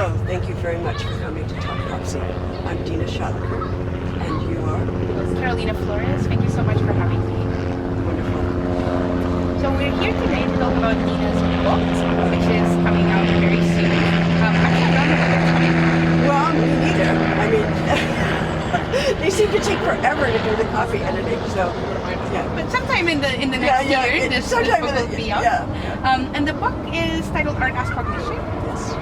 Hello, thank you very much for coming to talkPOPc. I'm Dena Shottenkirk, and you are? Carolina Flores, thank you so much for having me. Wonderful. So we're here today to talk about Dena's book, which is coming out very soon. Actually, I don't know when it's coming out. Well, me neither. I mean, they seem to take forever to do the copy editing, so yeah. But sometime in the next year, this book will be out. And the book is titled Art as Cognition. Yes.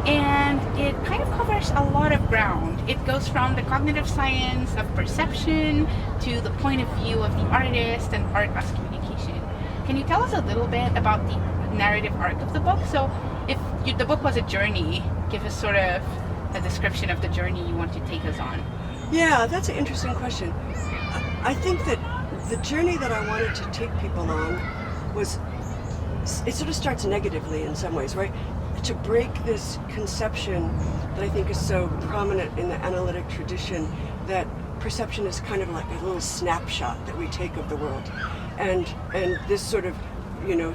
And it kind of covers a lot of ground. It goes from the cognitive science of perception to the point of view of the artist and art as communication. Can you tell us a little bit about the narrative arc of the book? So if the book was a journey, give us sort of a description of the journey you want to take us on. Yeah, that's an interesting question. I think that the journey that I wanted to take people on was, it sort of starts negatively in some ways, right? To break this conception that I think is so prominent in the analytic tradition that perception is kind of like a little snapshot that we take of the world. And this sort of,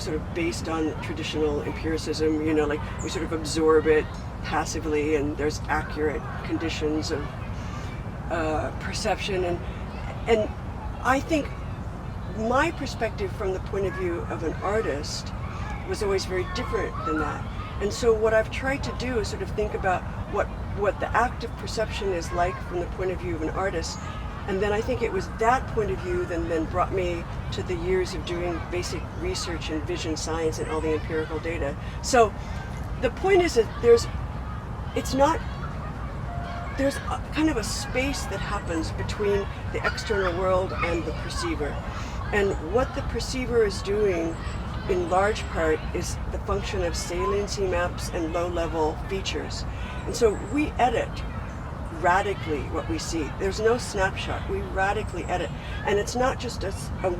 sort of based on traditional empiricism, like we sort of absorb it passively and there's accurate conditions of perception. And I think my perspective from the point of view of an artist was always very different than that. And so what I've tried to do is sort of think about what the act of perception is like from the point of view of an artist. And then I think it was that point of view that then brought me to the years of doing basic research in vision science and all the empirical data. So the point is that there's kind of a space that happens between the external world and the perceiver. And what the perceiver is doing in large part is the function of saliency maps and low-level features. And so we edit radically what we see. There's no snapshot. We radically edit. And it's not just a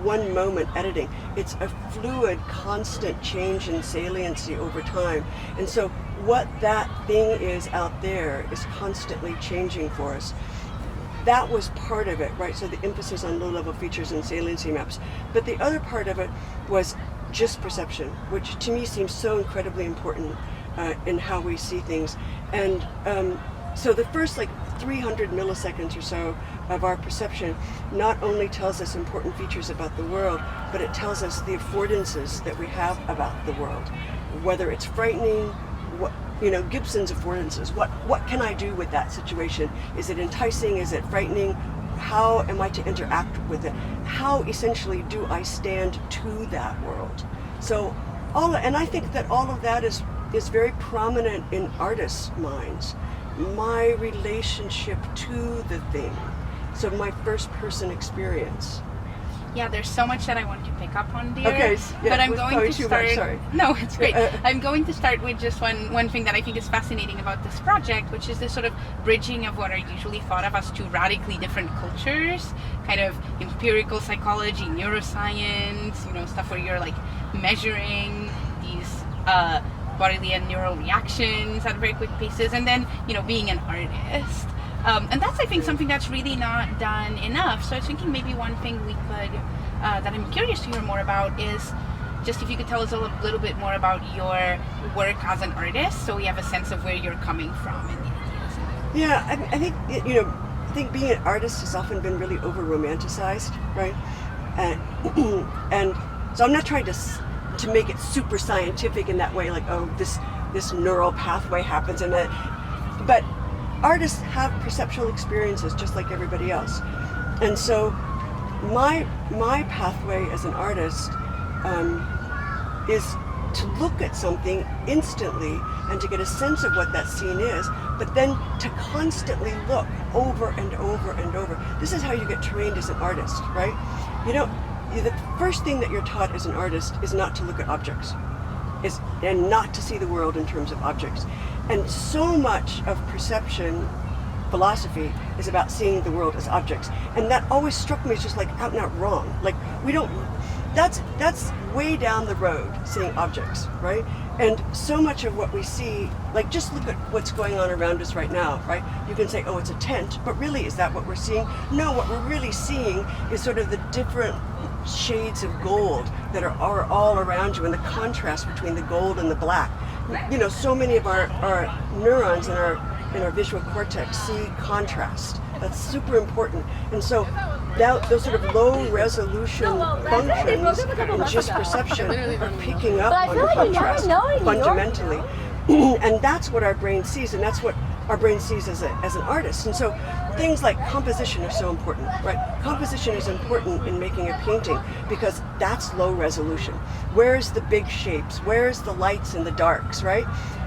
one-moment editing. It's a fluid, constant change in saliency over time. And so what that thing is out there is constantly changing for us. That was part of it, right? So the emphasis on low-level features and saliency maps. But the other part of it was just perception, which to me seems so incredibly important in how we see things. And so the first 300 milliseconds or so of our perception not only tells us important features about the world, but it tells us the affordances that we have about the world. Whether it's frightening, Gibson's affordances. What can I do with that situation? Is it enticing? Is it frightening? How am I to interact with it? How essentially do I stand to that world? So and I think that all of that is very prominent in artists' minds. My relationship to the thing. So my first person experience. Yeah, there's so much that I want to pick up on there. Okay, yeah, but I'm going to start. Sorry. No, it's great. I'm going to start with just one thing that I think is fascinating about this project, which is this sort of bridging of what are usually thought of as two radically different cultures, kind of empirical psychology, neuroscience, stuff where you're measuring these bodily and neural reactions at very quick paces, and then being an artist. And that's, I think, something that's really not done enough. So I was thinking maybe one thing we could, that I'm curious to hear more about is just if you could tell us a little bit more about your work as an artist, so we have a sense of where you're coming from and the ideas. Yeah, I think, I think being an artist has often been really over-romanticized, right? And so I'm not trying to make it super scientific in that way, this neural pathway happens and that, but artists have perceptual experiences just like everybody else. And so my pathway as an artist is to look at something instantly and to get a sense of what that scene is, but then to constantly look over and over and over. This is how you get trained as an artist, right? The first thing that you're taught as an artist is not to look at objects, and not to see the world in terms of objects. And so much of perception philosophy is about seeing the world as objects. And that always struck me as just out and out wrong. That's way down the road, seeing objects, right? And so much of what we see, just look at what's going on around us right now, right? You can say, oh, it's a tent, but really, is that what we're seeing? No, what we're really seeing is sort of the different shades of gold that are all around you, and the contrast between the gold and the black. So many of our neurons in our visual cortex see contrast. That's super important. And so those sort of low resolution functions in just perception are picking up on contrast fundamentally. And that's what our brain sees, and that's what our brain sees as an artist. And so things like composition are so important, right? Composition is important in making a painting because that's low resolution. Where's the big shapes? Where's the lights and the darks, right?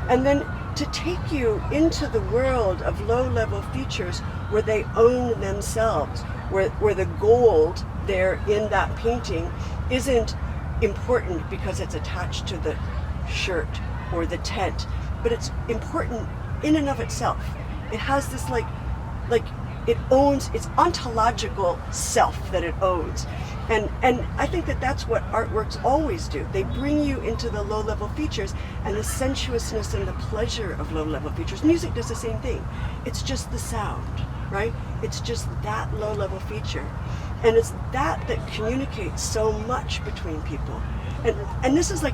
And then to take you into the world of low-level features where they own themselves, where the gold there in that painting isn't important because it's attached to the shirt or the tent, but it's important in and of itself. It has this like it owns its ontological self that it owns. And I think that's what artworks always do. They bring you into the low-level features and the sensuousness and the pleasure of low-level features. Music does the same thing. It's just the sound, right? It's just that low-level feature. And it's that communicates so much between people. And this is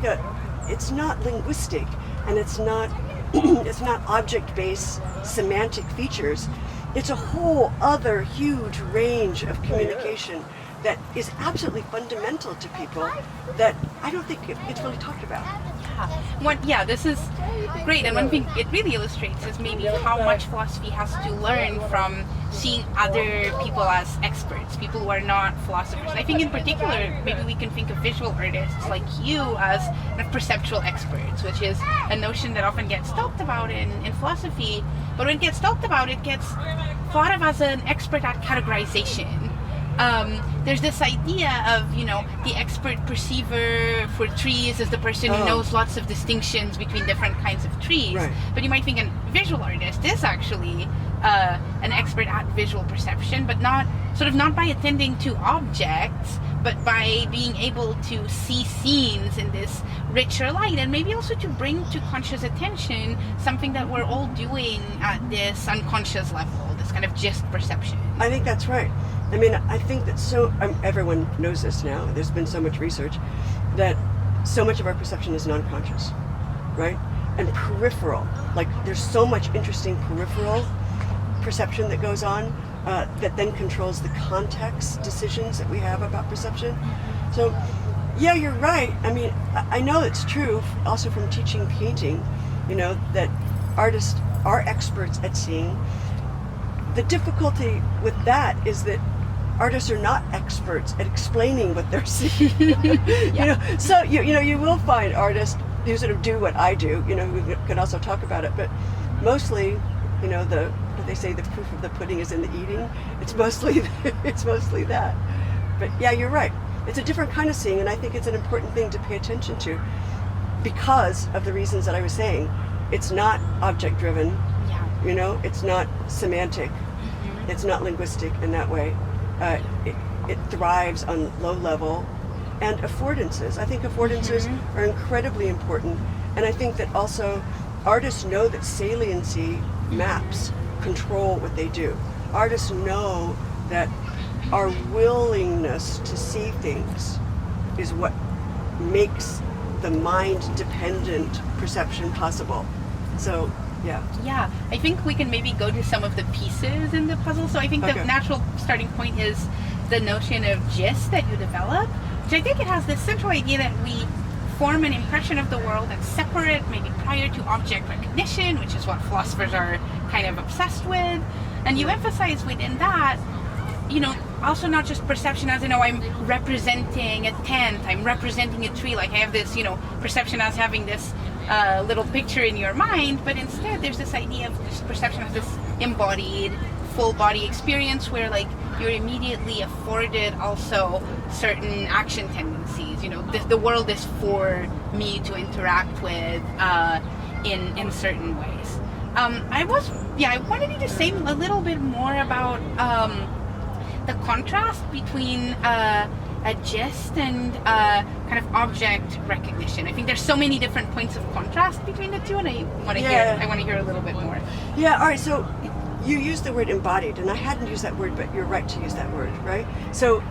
it's not linguistic, and it's not it's not object-based semantic features. It's a whole other huge range of communication that is absolutely fundamental to people that I don't think it's really talked about. This is great, and one thing it really illustrates is maybe how much philosophy has to learn from seeing other people as experts, people who are not philosophers. I think in particular, maybe we can think of visual artists like you as perceptual experts, which is a notion that often gets talked about in philosophy, but when it gets talked about, it gets thought of as an expert at categorization. There's this idea of, the expert perceiver for trees is the person who knows lots of distinctions between different kinds of trees. Right. But you might think a visual artist is actually an expert at visual perception, but not by attending to objects, but by being able to see scenes in this richer light, and maybe also to bring to conscious attention something that we're all doing at this unconscious level, this kind of gist perception. I think that's right. I mean, I think that everyone knows this now. There's been so much research that so much of our perception is non-conscious, right? And peripheral. Like, there's so much interesting peripheral perception that goes on that then controls the context decisions that we have about perception. So, yeah, you're right. I mean, I know it's true also from teaching painting, that artists are experts at seeing. The difficulty with that is that artists are not experts at explaining what they're seeing. So you will find artists who sort of do what I do, who can also talk about it, but mostly, what they say, the proof of the pudding is in the eating. It's mostly that. But yeah, you're right. It's a different kind of seeing, and I think it's an important thing to pay attention to because of the reasons that I was saying. It's not object driven. Yeah. It's not semantic. Mm-hmm. It's not linguistic in that way. It thrives on low level and affordances. I think affordances are incredibly important, and I think that also artists know that saliency maps control what they do. Artists know that our willingness to see things is what makes the mind-dependent perception possible. So, yeah. Yeah, I think we can maybe go to some of the pieces in the puzzle. So I think the natural starting point is the notion of gist that you develop, which I think it has this central idea that we form an impression of the world that's separate, maybe prior to object recognition, which is what philosophers are kind of obsessed with. And you emphasize within that, also not just perception as, I'm representing a tent, I'm representing a tree, like I have this, perception as having this little picture in your mind, but instead there's this idea of just perception as this embodied, full body experience where you're immediately afforded also certain action tendencies. The world is for me to interact with in certain ways. I wanted you to say a little bit more about the contrast between a gist and kind of object recognition. I think there's so many different points of contrast between the two, and I want to hear a little bit more. Yeah, all right, so you used the word embodied, and I hadn't used that word, but you're right to use that word, right? So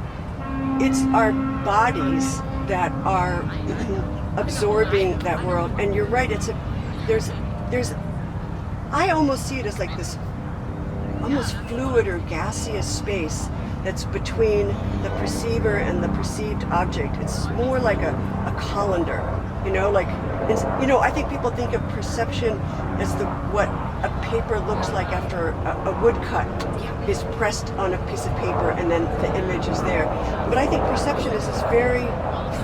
it's our bodies that are absorbing that world. And you're right, there's I almost see it as like this almost fluid or gaseous space that's between the perceiver and the perceived object. It's more like a colander, I think people think of perception as what a paper looks like after a woodcut is pressed on a piece of paper and then the image is there. But I think perception is this very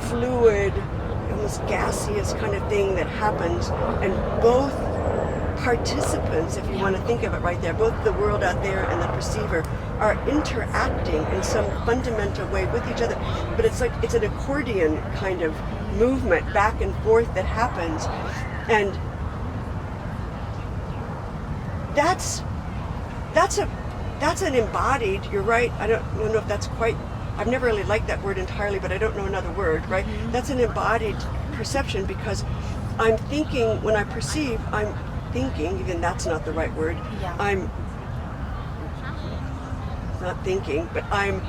fluid, almost gaseous kind of thing that happens, and both participants, if you want to think of it right there, both the world out there and the perceiver are interacting in some fundamental way with each other. But it's an accordion kind of movement back and forth that happens, and that's an embodied, you're right, I don't know if that's quite, I've never really liked that word entirely, but I don't know another word, right? Mm-hmm. That's an embodied perception, because I'm thinking, when I perceive, I'm thinking, even that's not the right word, I'm not thinking, but I'm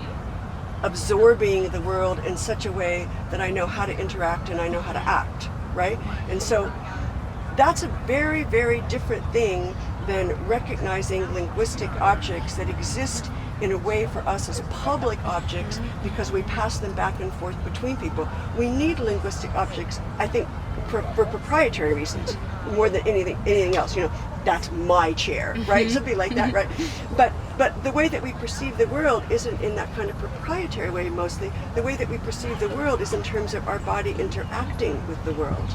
absorbing the world in such a way that I know how to interact and I know how to act, right? And so that's a very, very different thing than recognizing linguistic objects that exist in a way for us as public objects because we pass them back and forth between people. We need linguistic objects, I think, for proprietary reasons more than anything else. That's my chair, right? Something like that, right? But the way that we perceive the world isn't in that kind of proprietary way mostly. The way that we perceive the world is in terms of our body interacting with the world.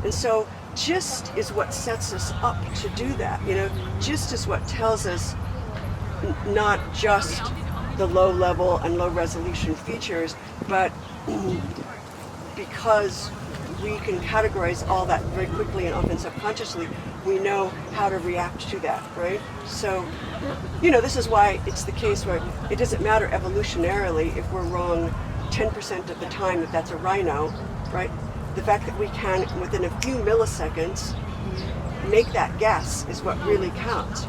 And so gist is what sets us up to do that. Gist is what tells us not just the low level and low resolution features, but because we can categorize all that very quickly and often subconsciously, we know how to react to that, right? So, this is why it's the case where it doesn't matter evolutionarily if we're wrong 10% of the time that's a rhino, right? The fact that we can, within a few milliseconds, make that guess is what really counts,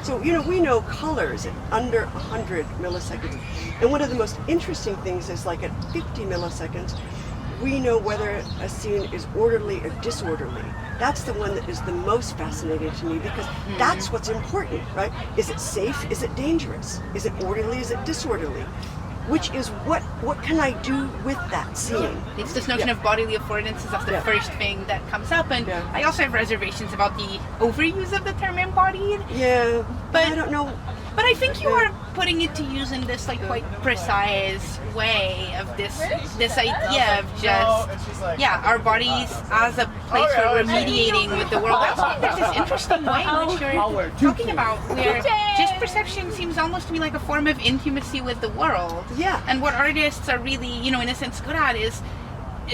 So, we know colors at under 100 milliseconds. And one of the most interesting things is like at 50 milliseconds, we know whether a scene is orderly or disorderly. That's the one that is the most fascinating to me, because that's what's important, right? Is it safe? Is it dangerous? Is it orderly? Is it disorderly? Which is what can I do with that scene? It's this notion of bodily affordances. That's the first thing that comes up, and I also have reservations about the overuse of the term embodied. Yeah, but I don't know. But I think you are putting it to use in this quite precise way of this idea of just our bodies as a place where we're mediating with the world. I also think there's this interesting way in which you're talking about where just perception seems almost to me like a form of intimacy with the world. Yeah. And what artists are really, in a sense, good at is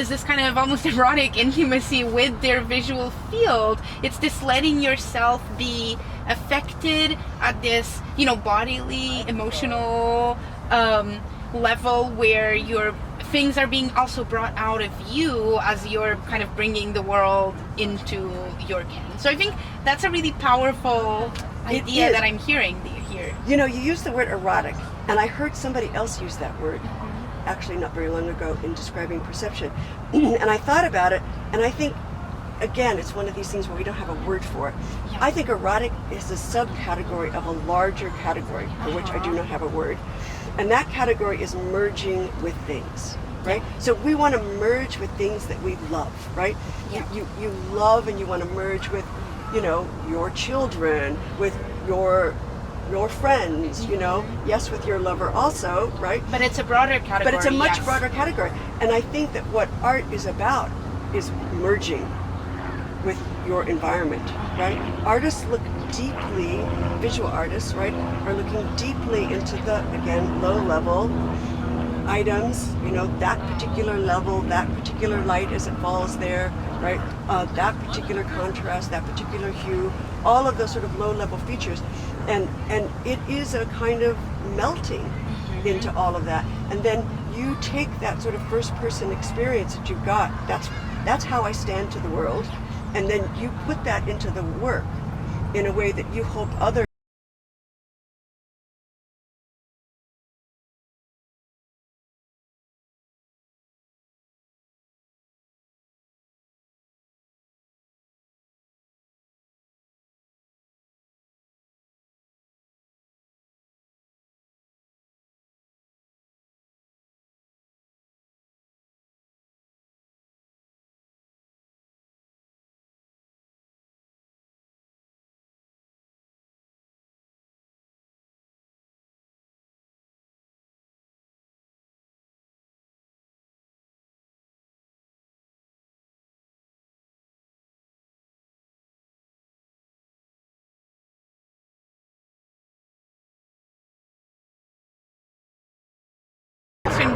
this kind of almost erotic intimacy with their visual field. It's this letting yourself be affected at this, bodily, emotional level where your things are being also brought out of you as you're kind of bringing the world into your ken. So I think that's a really powerful idea that I'm hearing here. You use the word erotic, and I heard somebody else use that word actually not very long ago in describing perception. And I thought about it, and I think, again, it's one of these things where we don't have a word for it. Yeah. I think erotic is a subcategory of a larger category for which I do not have a word. And that category is merging with things, right? So we want to merge with things that we love, right? Yeah. You love, and you want to merge with, your children, with your friends, yes, with your lover also, right? But it's a broader category. But it's a much broader category. And I think that what art is about is merging with your environment, right? Artists look deeply, visual artists, right, are looking deeply into the, again, low level items, that particular level, that particular light as it falls there, right? That particular contrast, that particular hue, all of those sort of low level features. And it is a kind of melting into all of that. And then you take that sort of first person experience that you've got, that's how I stand to the world, and then you put that into the work in a way that you hope others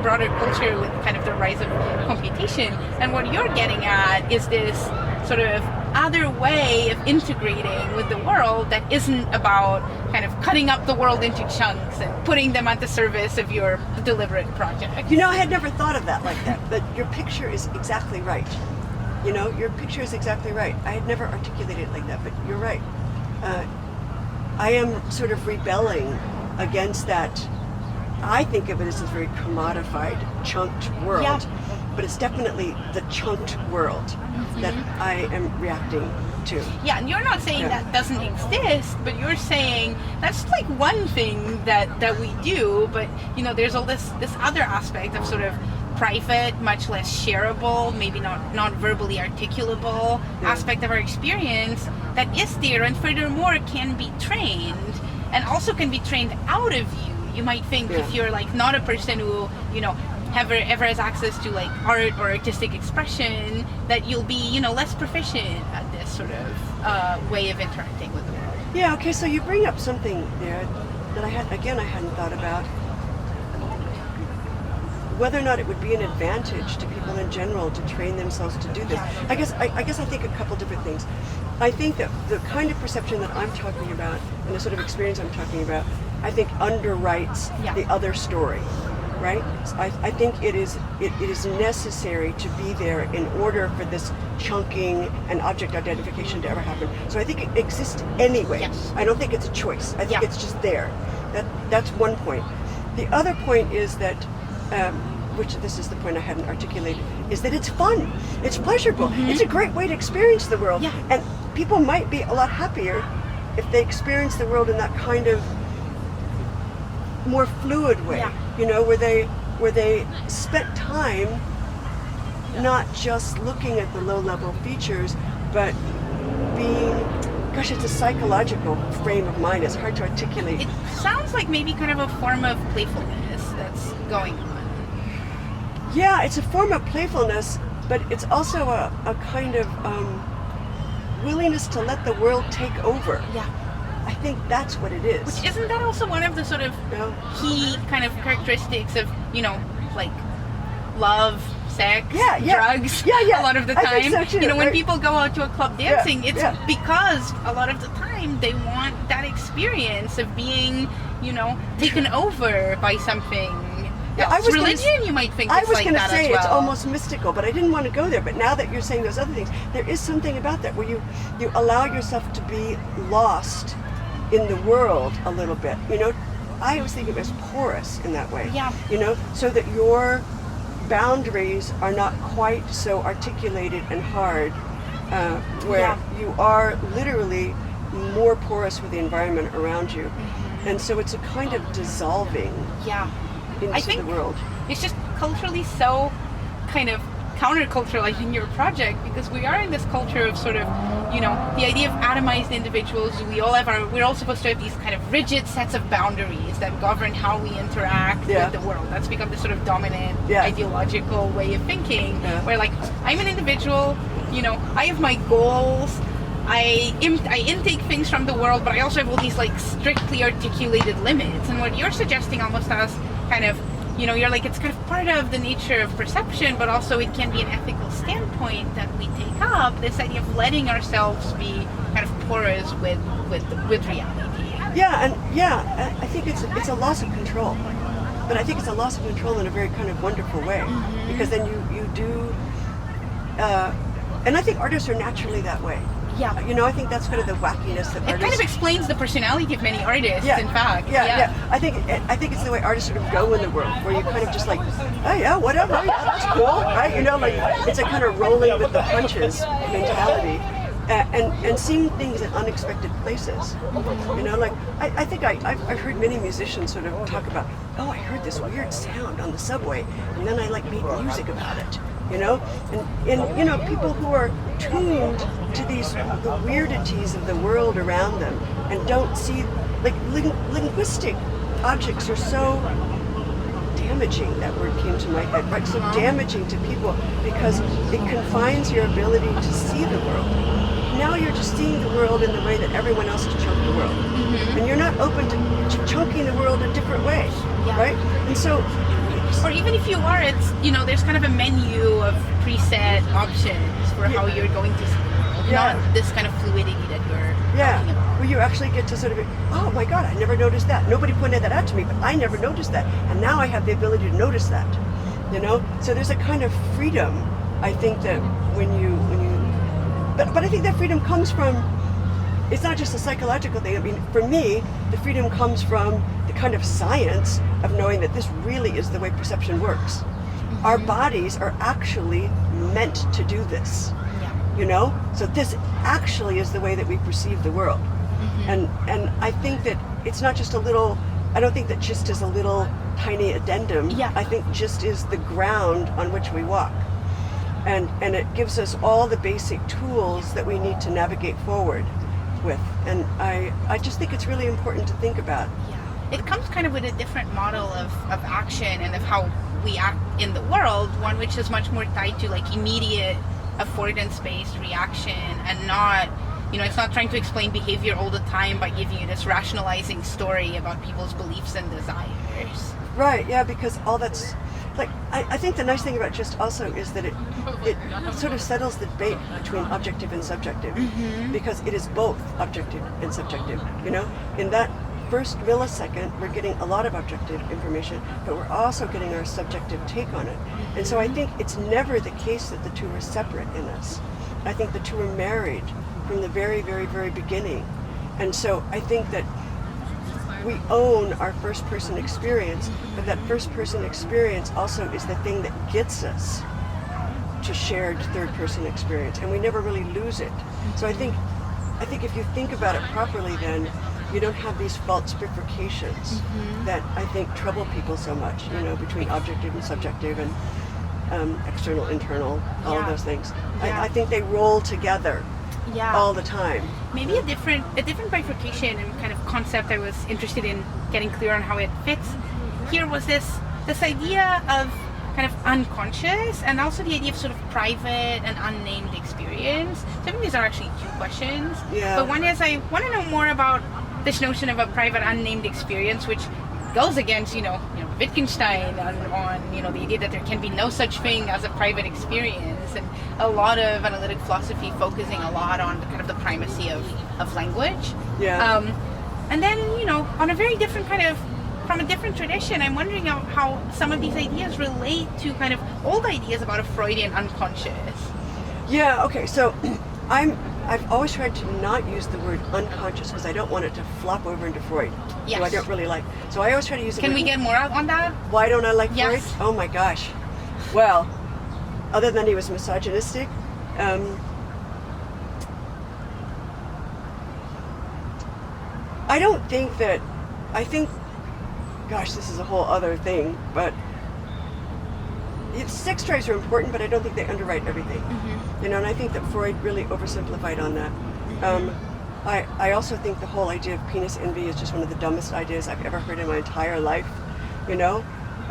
broader culture with kind of the rise of computation. And what you're getting at is this sort of other way of integrating with the world that isn't about kind of cutting up the world into chunks and putting them at the service of your deliberate project. You know, I had never thought of that like that, but your picture is exactly right. You know, your picture is exactly right. I had never articulated it like that, but you're right. I am sort of rebelling against that. I think of it as this very commodified, chunked world. Yeah. But it's definitely the chunked world that I am reacting to. Yeah, and you're not saying that doesn't exist, but you're saying that's like one thing that we do, but you know, there's all this other aspect of sort of private, much less shareable, maybe not verbally articulable aspect of our experience that is there, and furthermore can be trained, and also can be trained out of you. You might think if you're like not a person who, you know, ever has access to like art or artistic expression, that you'll be, you know, less proficient at this sort of way of interacting with the world. Yeah, okay, so you bring up something there that I hadn't thought about. Whether or not it would be an advantage to people in general to train themselves to do this. I guess I think a couple different things. I think that the kind of perception that I'm talking about and the sort of experience I'm talking about, I think underwrites the other story. Right? I think it is necessary to be there in order for this chunking and object identification to ever happen. So I think it exists anyway. Yes. I don't think it's a choice. I think it's just there. That's one point. The other point is that, which this is the point I hadn't articulated, is that it's fun. It's pleasurable. It's a great way to experience the world. Yeah. And people might be a lot happier if they experience the world in that kind of more fluid way, you know, where they spent time not just looking at the low-level features, but being, gosh, it's a psychological frame of mind. It's hard to articulate. It sounds like maybe kind of a form of playfulness that's going on. Yeah, it's a form of playfulness, but it's also a kind of willingness to let the world take over. Yeah. I think that's what it is. Which isn't that also one of the sort of key kind of characteristics of, you know, like love, sex, drugs a lot of the time. I think so too, you know, when people go out to a club dancing, it's yeah. because a lot of the time they want that experience of being, you know, taken over by something. Religion, you might think it's like that as well. I was going to say it's almost mystical, but I didn't want to go there. But now that you're saying those other things, there is something about that where you allow yourself to be lost in the world a little bit. You know, I always think of it as porous in that way. Yeah. You know, so that your boundaries are not quite so articulated and hard, where you are literally more porous with the environment around you. And so it's a kind of dissolving into the world. It's just culturally so kind of countercultural, I think, in your project, because we are in this culture of sort of, you know, the idea of atomized individuals. We're all supposed to have these kind of rigid sets of boundaries that govern how we interact with the world. That's become this sort of dominant ideological way of thinking, where like, I'm an individual, you know, I have my goals, I intake things from the world, but I also have all these like strictly articulated limits. And what you're suggesting almost as kind of, you know, you're like, it's kind of part of the nature of perception, but also it can be an ethical standpoint that we take up, this idea of letting ourselves be kind of porous with reality. I think it's a loss of control. But I think it's a loss of control in a very kind of wonderful way. Because then you do, and I think artists are naturally that way. Yeah. You know, I think that's kind of the wackiness that artists... It kind of explains the personality of many artists, in fact. I think it's the way artists sort of go in the world, where you kind of just like, oh yeah, whatever, yeah, that's cool, right? You know, like, it's a kind of rolling with the punches mentality. And seeing things in unexpected places. You know, like, I think I've heard many musicians sort of talk about, oh, I heard this weird sound on the subway, and then I like made music about it. You know, and you know, people who are tuned to the weirdities of the world around them and don't see, like, linguistic objects are so damaging. That word came to my head, right? So damaging to people because it confines your ability to see the world. Now you're just seeing the world in the way that everyone else has chunked the world, and you're not open to chunking the world a different way, right? And so works. Or even if you are, it's, there's kind of a menu of preset options for how you're going to see the world, not this kind of fluidity that you're talking about. Where you actually get to sort of, oh my God, I never noticed that. Nobody pointed that out to me, but I never noticed that. And now I have the ability to notice that, So there's a kind of freedom, I think, that but I think that freedom comes from, it's not just a psychological thing. I mean, for me, the freedom comes from the kind of science of knowing that this really is the way perception works. Mm-hmm. Our bodies are actually meant to do this, So this actually is the way that we perceive the world. Mm-hmm. And I think that it's not just I don't think that just is a little tiny addendum. Yeah. I think just is the ground on which we walk. And it gives us all the basic tools that we need to navigate forward with. And I just think it's really important to think about. Yeah. It comes kind of with a different model of action and of how we act in the world, one which is much more tied to like immediate affordance-based reaction and not, it's not trying to explain behavior all the time by giving you this rationalizing story about people's beliefs and desires. Right, yeah, because all that's, like, I think the nice thing about GIST also is that it sort of settles the debate between objective and subjective, because it is both objective and subjective, In that first millisecond, we're getting a lot of objective information, but we're also getting our subjective take on it. And so I think it's never the case that the two are separate in us. I think the two are married from the very, very, very beginning. And so I think that we own our first-person experience, but that first-person experience also is the thing that gets us to shared third-person experience, and we never really lose it. So I think if you think about it properly, then you don't have these false bifurcations that I think trouble people so much, between objective and subjective and external, internal, all of those things. I think they roll together all the time. Maybe a different bifurcation and kind of concept I was interested in getting clear on how it fits here was this idea of kind of unconscious and also the idea of sort of private and unnamed experience. So I think these are actually two questions. Yeah. But one is I want to know more about this notion of a private unnamed experience, which goes against, Wittgenstein on the idea that there can be no such thing as a private experience, and a lot of analytic philosophy focusing a lot on the kind of the primacy of language. Yeah. And then, on a very different from a different tradition, I'm wondering how some of these ideas relate to kind of old ideas about a Freudian unconscious. Yeah, okay, so I've always tried to not use the word unconscious because I don't want it to flop over into Freud, yes. who I don't really like. So I always try to use the Can word... we get more out on that? Why don't I like yes. Freud? Oh my gosh. Well, other than he was misogynistic, I think, gosh, this is a whole other thing, but sex drives are important, but I don't think they underwrite everything. And I think that Freud really oversimplified on that. I also think the whole idea of penis envy is just one of the dumbest ideas I've ever heard in my entire life. I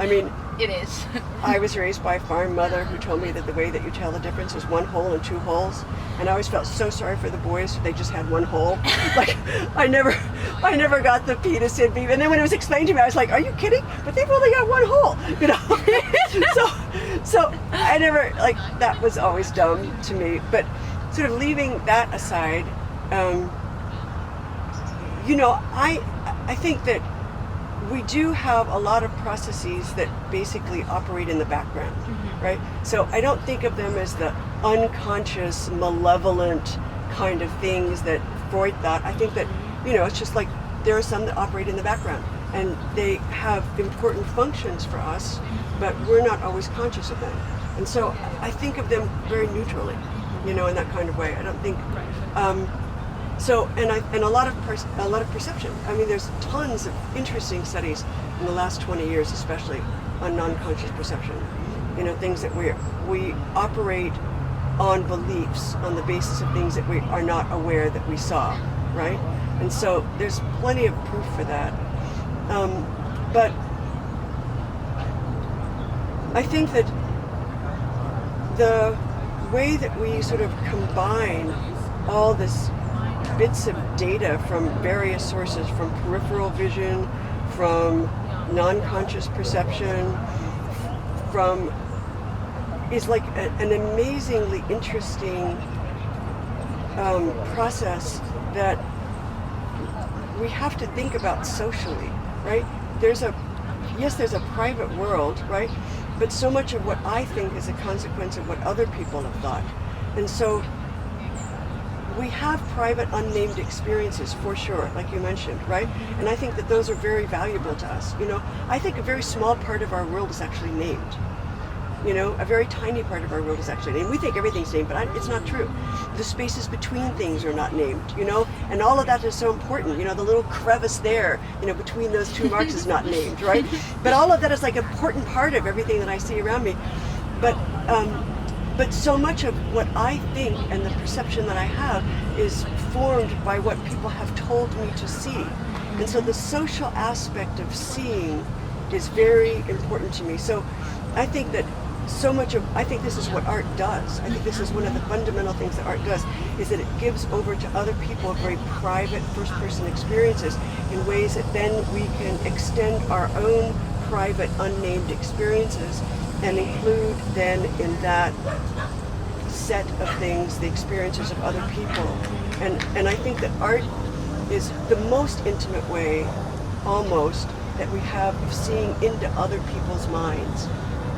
mean, it is. I was raised by a farm mother who told me that the way that you tell the difference is one hole and two holes, and I always felt so sorry for the boys they just had one hole. Like I never got the penis envy, and then when it was explained to me, I was like, "Are you kidding?" But they've only got one hole, So I never that was always dumb to me. But sort of leaving that aside, I think that we do have a lot of processes that basically operate in the background, right? So I don't think of them as the unconscious, malevolent kind of things that Freud thought. I think that, it's just like there are some that operate in the background and they have important functions for us, but we're not always conscious of them. And so I think of them very neutrally, in that kind of way. I don't think... and a lot of perception. I mean, there's tons of interesting studies in the last 20 years, especially on non-conscious perception. Things that we operate on beliefs on the basis of things that we are not aware that we saw, right? And so there's plenty of proof for that. But I think that the way that we sort of combine all this bits of data from various sources, from peripheral vision, from non-conscious perception, from is like an amazingly interesting process that we have to think about socially, right? There's a private world, right? But so much of what I think is a consequence of what other people have thought. And so we have private unnamed experiences for sure, like you mentioned, right? And I think that those are very valuable to us. I think a very small part of our world is actually named. A very tiny part of our world is actually named. We think everything's named, but it's not true. The spaces between things are not named, and all of that is so important. The little crevice there, between those two marks is not named, right? But all of that is like an important part of everything that I see around me. But so much of what I think and the perception that I have is formed by what people have told me to see. And so the social aspect of seeing is very important to me. So I think that I think this is what art does. I think this is one of the fundamental things that art does, is that it gives over to other people very private first-person experiences in ways that then we can extend our own private unnamed experiences and include then in that set of things the experiences of other people. And I think that art is the most intimate way, almost, that we have of seeing into other people's minds.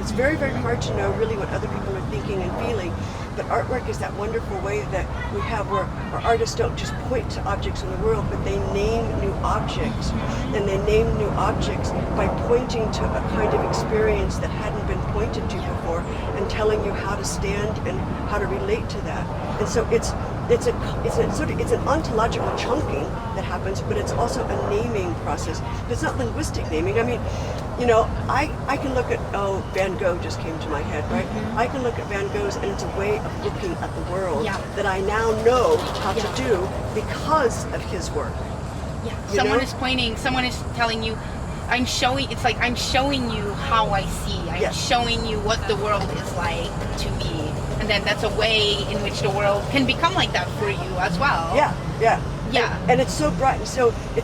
It's very, very hard to know really what other people are thinking and feeling, but artwork is that wonderful way that we have where artists don't just point to objects in the world, but they name new objects. And they name new objects by pointing to a kind of experience that hadn't been pointed to before and telling you how to stand and how to relate to that. And so it's an ontological chunking that happens, but it's also a naming process. But it's not linguistic naming. I mean, I can look at, Van Gogh just came to my head, right? Mm-hmm. I can look at Van Gogh's, and it's a way of looking at the world that I now know how to do because of his work. Yeah. Someone is pointing, someone is telling you, I'm showing you how I see. I'm showing you what the world is like to me. And then that's a way in which the world can become like that for you as well. Yeah. And it's so broad, it's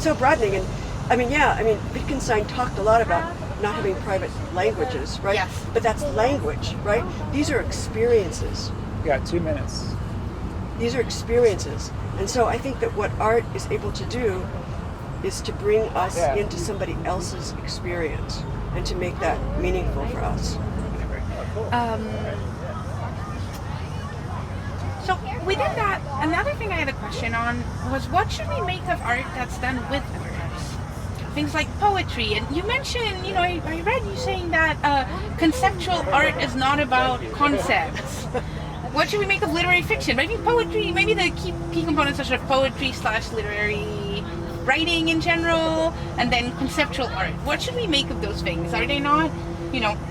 so broadening. And I mean, Wittgenstein talked a lot about not having private languages, right? Yes. But that's language, right? These are experiences. You got 2 minutes. These are experiences. And so I think that what art is able to do is to bring us into somebody else's experience and to make that meaningful for us. So within that, another thing I had a question on was, what should we make of art that's done with others? Things like poetry, and you mentioned, I read you saying that conceptual art is not about concepts. What should we make of literary fiction? Maybe poetry, maybe the key components are sort of poetry / literary writing in general, and then conceptual art. What should we make of those things? Are they not,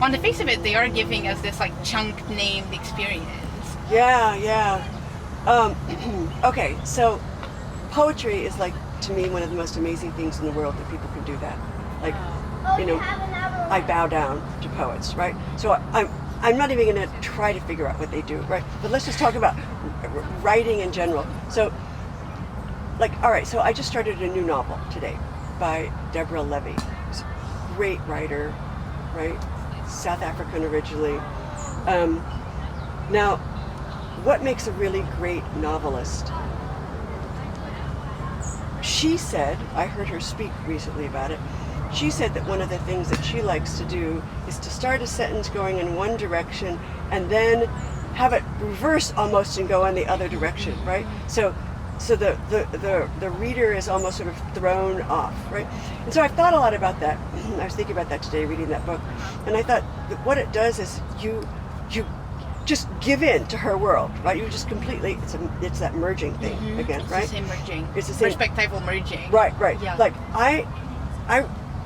on the face of it, they are giving us this like chunk named experience. Yeah. Okay, so poetry is like, to me, one of the most amazing things in the world that people can do that. Like, I bow down to poets, right? So I'm not even going to try to figure out what they do, right? But let's just talk about writing in general. So, all right, so I just started a new novel today by Deborah Levy. She's a great writer, right? South African originally. Now, what makes a really great novelist? She said, I heard her speak recently about it, she said that one of the things that she likes to do is to start a sentence going in one direction and then have it reverse almost and go in the other direction, right? So the reader is almost sort of thrown off, right? And so I've thought a lot about that. I was thinking about that today, reading that book, and I thought that what it does is you just give in to her world, right? You just completely, it's that merging thing again, right? It's the same merging. It's the same perspectival merging. Right. Yeah. Like I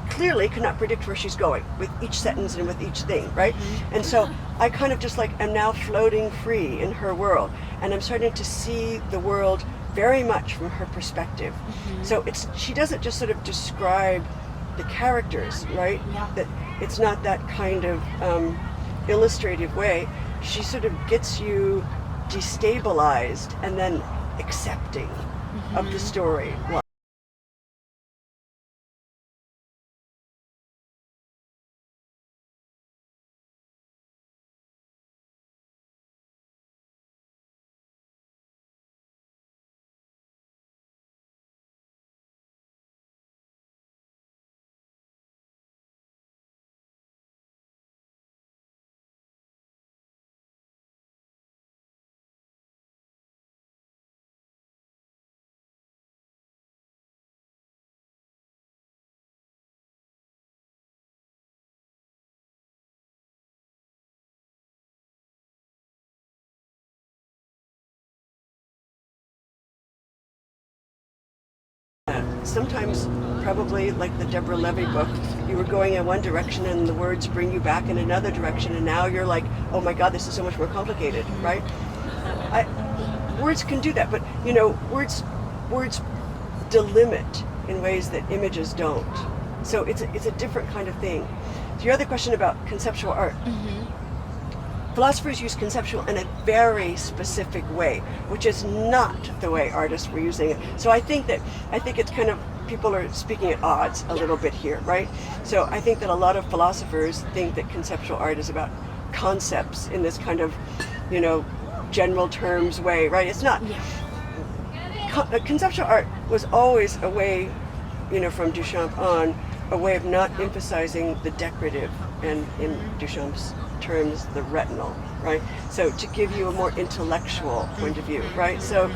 clearly cannot predict where she's going with each sentence and with each thing, right? And so I kind of just am now floating free in her world, and I'm starting to see the world very much from her perspective. So she doesn't just sort of describe the characters, right? Yeah. That it's not that kind of illustrative way. She sort of gets you destabilized and then accepting of the story. sometimes probably like the Deborah Levy book, you were going in one direction and the words bring you back in another direction, and now you're like, oh my God, this is so much more complicated, right? Words can do that, but words delimit in ways that images don't. So it's a different kind of thing. So your other question about conceptual art. Philosophers use conceptual in a very specific way, which is not the way artists were using it. So I think it's kind of, people are speaking at odds a little bit here, right? So I think that a lot of philosophers think that conceptual art is about concepts in this kind of, general terms way, right? It's not. Conceptual art was always a way, from Duchamp on, a way of not emphasizing the decorative, and in Duchamp's terms, the retinal, right? So to give you a more intellectual point of view, right? So,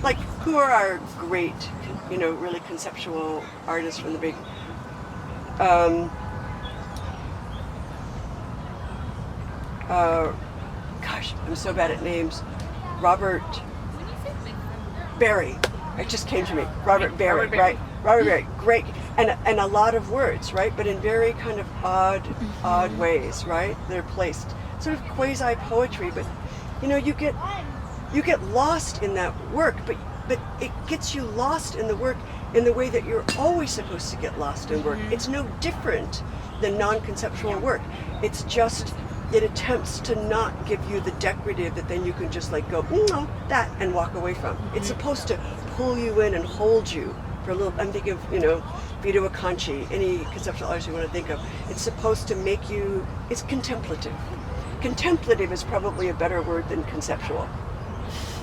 like, who are our great, really conceptual artists from the big, gosh, I'm so bad at names. Robert Barry. It just came to me. Robert Barry, right? Robert Barry, great. And a lot of words, right? But in very kind of odd ways, right? They're placed. Sort of quasi-poetry, but you get lost in that work, but it gets you lost in the work in the way that you're always supposed to get lost in work. It's no different than non-conceptual work. It's just, it attempts to not give you the decorative that then you can just like go, no, that, and walk away from. It's supposed to pull you in and hold you for a little. I'm thinking of, Vito Acconci, any conceptual artist you want to think of. It's supposed to make you, it's contemplative. Contemplative is probably a better word than conceptual.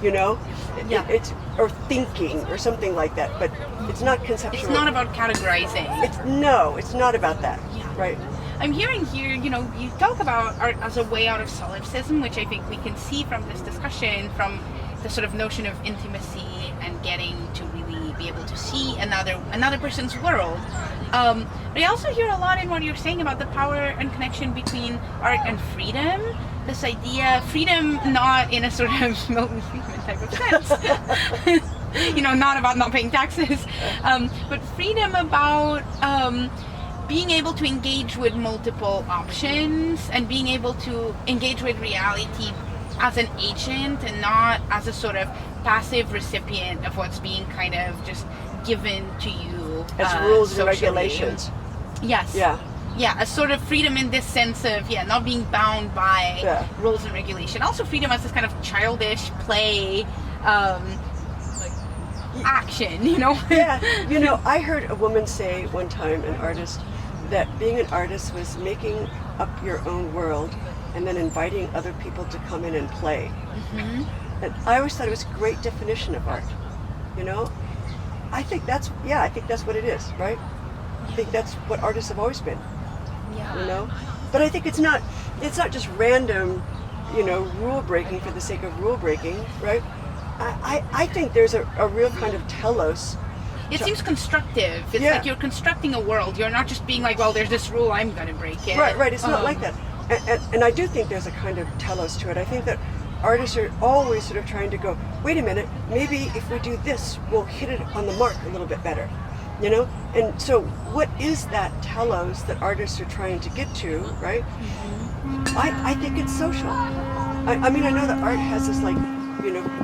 It's, or thinking or something like that, but it's not conceptual. It's not about categorizing. It's not about that, right? I'm hearing here, you talk about art as a way out of solipsism, which I think we can see from this discussion, from the sort of notion of intimacy and getting to really be able to see another person's world. But I also hear a lot in what you're saying about the power and connection between art and freedom. This idea, freedom not in a sort of Milton Friedman type of sense, not about not paying taxes, but freedom about being able to engage with multiple options and being able to engage with reality as an agent and not as a sort of passive recipient of what's being kind of just given to you as rules socially. and regulations. Yes. Yeah, a sort of freedom in this sense of, not being bound by rules and regulation. Also freedom as this kind of childish play action, I heard a woman say one time, an artist, that being an artist was making up your own world and then inviting other people to come in and play. And I always thought it was a great definition of art. I think that's what it is, right? I think that's what artists have always been. But I think it's not just random, rule breaking for the sake of rule breaking, right? I think there's a real kind of telos. It seems constructive. It's like you're constructing a world. You're not just being like, well, there's this rule, I'm going to break it. Right. It's not like that. And I do think there's a kind of telos to it. I think that artists are always sort of trying to go, wait a minute, maybe if we do this, we'll hit it on the mark a little bit better. And so what is that telos that artists are trying to get to, right? I think it's social. I mean, I know that art has this like,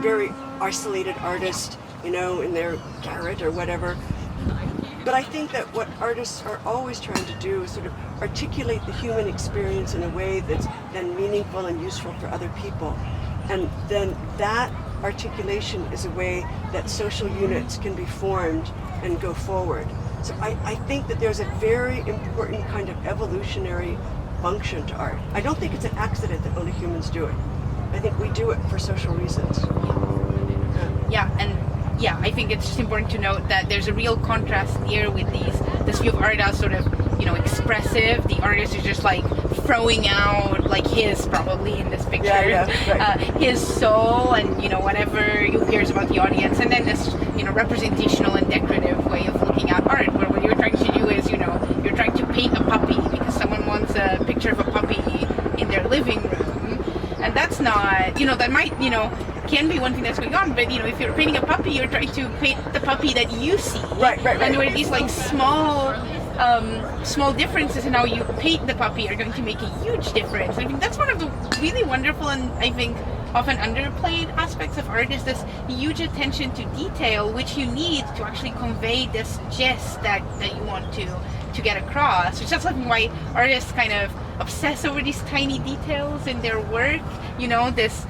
very isolated artist, in their garret or whatever. But I think that what artists are always trying to do is sort of articulate the human experience in a way that's then meaningful and useful for other people. And then that articulation is a way that social units can be formed and go forward. So I think that there's a very important kind of evolutionary function to art. I don't think it's an accident that only humans do it. I think we do it for social reasons. I think it's just important to note that there's a real contrast here with this view of art as sort of, expressive. The artist is just like throwing out like his, probably in this picture, his soul and, whatever who cares about the audience. And then this, representational and decorative way of looking at art, where what you're trying to do is, you're trying to paint a puppy because someone wants a picture of a puppy in their living room. And that's not, that might, can be one thing that's going on, but if you're painting a puppy, you're trying to paint the puppy that you see. Right. And where these like small differences in how you paint the puppy are going to make a huge difference. I think that's one of the really wonderful and I think often underplayed aspects of art is this huge attention to detail, which you need to actually convey this gist that you want to get across. Which is something why artists kind of obsess over these tiny details in their work. This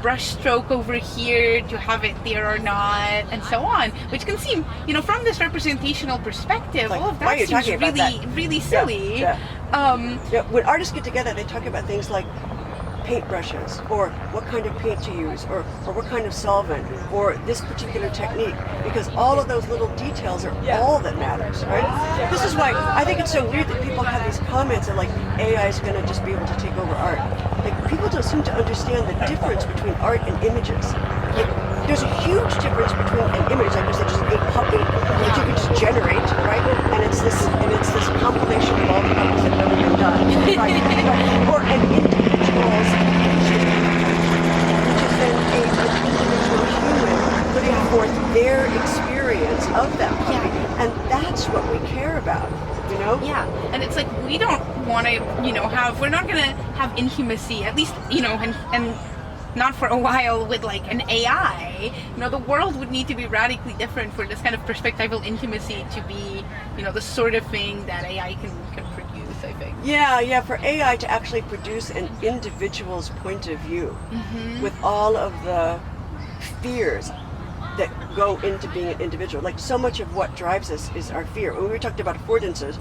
brush stroke over here, to have it there or not, and so on. Which can seem, from this representational perspective, Like, all of why are that you seems talking about really, that? really silly. When artists get together, they talk about things like paintbrushes, or what kind of paint to use, or what kind of solvent, or this particular technique, because all of those little details are all that matters, right? This is why I think it's so weird that people have these comments of like AI is going to just be able to take over art. Like, people don't seem to understand the difference between art and images. Like, there's a huge difference between an image, like there's just a puppy that you can just generate, right? And it's this compilation of all the puppies that have ever been done, right? Or an individual's picture, which is then an individual human putting forth their experience of that puppy, and that's what we care about. Yeah, and it's like we don't want to, we're not going to have intimacy, at least, and not for a while with like an AI. The world would need to be radically different for this kind of perspectival intimacy to be, the sort of thing that AI can produce, I think. Yeah, for AI to actually produce an individual's point of view with all of the fears that go into being an individual. Like, so much of what drives us is our fear. When we talked about affordances,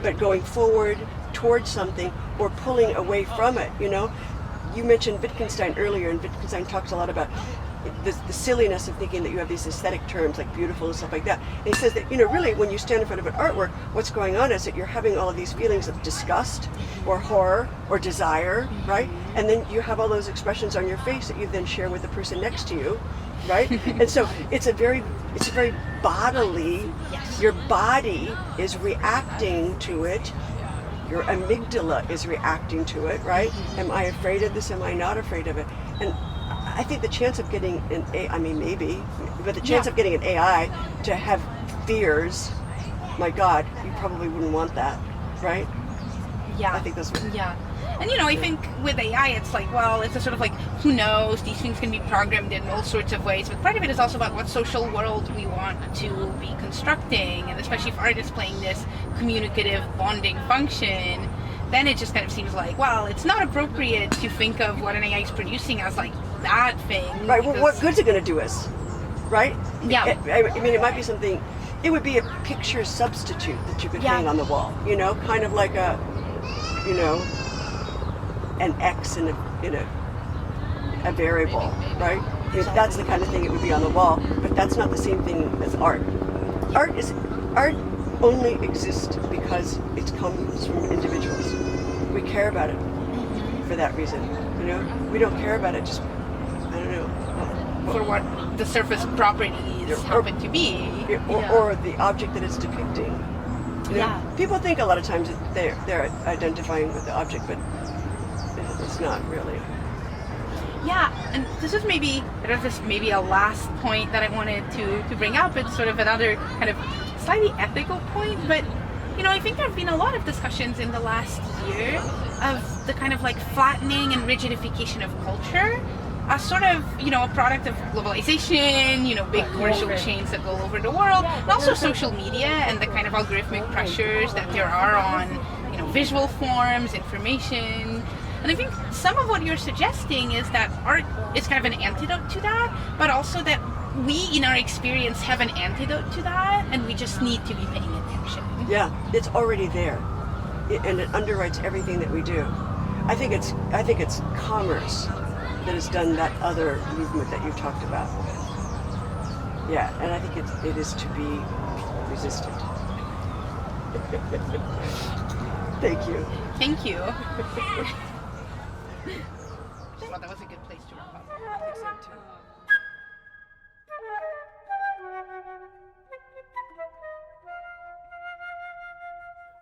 but going forward towards something or pulling away from it, You mentioned Wittgenstein earlier, and Wittgenstein talks a lot about the silliness of thinking that you have these aesthetic terms like beautiful and stuff like that. And he says that, really, when you stand in front of an artwork, what's going on is that you're having all of these feelings of disgust or horror or desire, right? And then you have all those expressions on your face that you then share with the person next to you, right? And so it's a very bodily, your body is reacting to it. Your amygdala is reacting to it, right? Am I afraid of this? Am I not afraid of it? And I think the chance of getting of getting an AI to have fears, my God, you probably wouldn't want that, right? Yeah. I think that's what. Yeah. And I think with AI, it's like, well, it's a sort of like, who knows? These things can be programmed in all sorts of ways. But part of it is also about what social world we want to be constructing. And especially if art is playing this communicative bonding function, then it just kind of seems like, well, it's not appropriate to think of what an AI is producing as like that thing. Right, well, what good's it going to do us? Right? Yeah. I mean, it might be something, it would be a picture substitute that you could hang on the wall, kind of like a, an X in a variable, right? I mean, that's the kind of thing it would be on the wall, but that's not the same thing as art. Art only exists because it comes from individuals. We care about it for that reason, We don't care about it just, I don't know. For what the surface properties happen to be. Or the object that it's depicting. People think a lot of times that they're identifying with the object, but it's not really. Yeah, and this is maybe a last point that I wanted to bring up. It's sort of another kind of slightly ethical point, but I think there have been a lot of discussions in the last year of the kind of like flattening and rigidification of culture as sort of, a product of globalization, big commercial chains that go all over the world, and also social media and the kind of algorithmic pressures that there are on, visual forms, information. And I think some of what you're suggesting is that art is kind of an antidote to that, but also that we, in our experience, have an antidote to that, and we just need to be paying attention. Yeah, it's already there, and it underwrites everything that we do. I think it's commerce that has done that other movement that you talked about. Yeah, and I think it is to be resisted. Thank you. Thank you. I thought that was a good place to wrap up. I think so too.